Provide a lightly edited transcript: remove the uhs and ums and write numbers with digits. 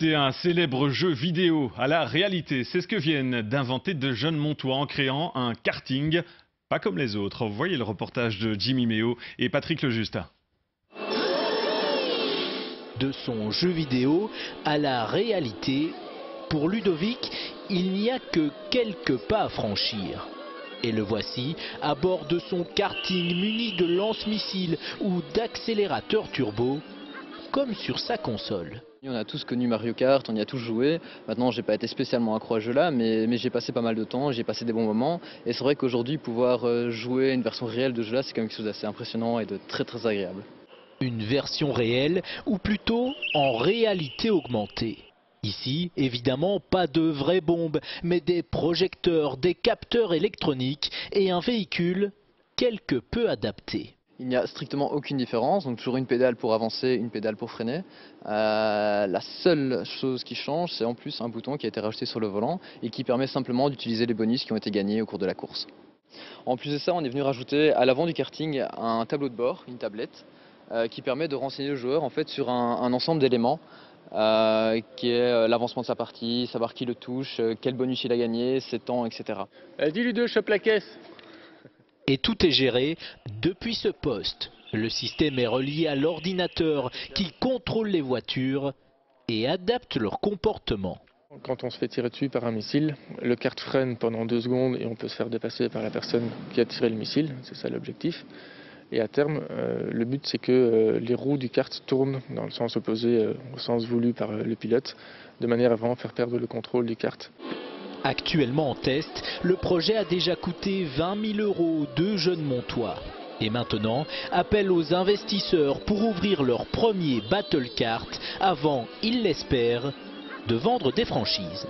Adapter un célèbre jeu vidéo à la réalité, c'est ce que viennent d'inventer de jeunes Montois en créant un karting pas comme les autres. Voyez le reportage de Jimmy Méo et Patrick Lejustin. De son jeu vidéo à la réalité, pour Ludovic, il n'y a que quelques pas à franchir. Et le voici à bord de son karting muni de lance-missiles ou d'accélérateurs turbo, comme sur sa console. On a tous connu Mario Kart, on y a tous joué. Maintenant, j'ai pas été spécialement accro à ce jeu-là, mais j'ai passé pas mal de temps, j'ai passé des bons moments. Et c'est vrai qu'aujourd'hui, pouvoir jouer une version réelle de ce jeu-là, c'est quand même quelque chose d'assez impressionnant et de très très agréable. Une version réelle, ou plutôt en réalité augmentée. Ici, évidemment, pas de vraies bombes, mais des projecteurs, des capteurs électroniques et un véhicule quelque peu adapté. Il n'y a strictement aucune différence, donc toujours une pédale pour avancer, une pédale pour freiner. La seule chose qui change, c'est en plus un bouton qui a été rajouté sur le volant et qui permet simplement d'utiliser les bonus qui ont été gagnés au cours de la course. En plus de ça, on est venu rajouter à l'avant du karting un tableau de bord, une tablette, qui permet de renseigner le joueur en fait, sur un ensemble d'éléments. Qui est l'avancement de sa partie, savoir qui le touche, quel bonus il a gagné, ses temps, etc. Dis Ludo, chope la caisse. Et tout est géré depuis ce poste. Le système est relié à l'ordinateur qui contrôle les voitures et adapte leur comportement. Quand on se fait tirer dessus par un missile, le kart freine pendant 2 secondes et on peut se faire dépasser par la personne qui a tiré le missile, c'est ça l'objectif. Et à terme, le but c'est que les roues du kart tournent dans le sens opposé au sens voulu par le pilote, de manière à vraiment faire perdre le contrôle du kart. Actuellement en test, le projet a déjà coûté 20 000 € aux 2 jeunes Montois. Et maintenant, appel aux investisseurs pour ouvrir leur premier battle kart avant, ils l'espèrent, de vendre des franchises.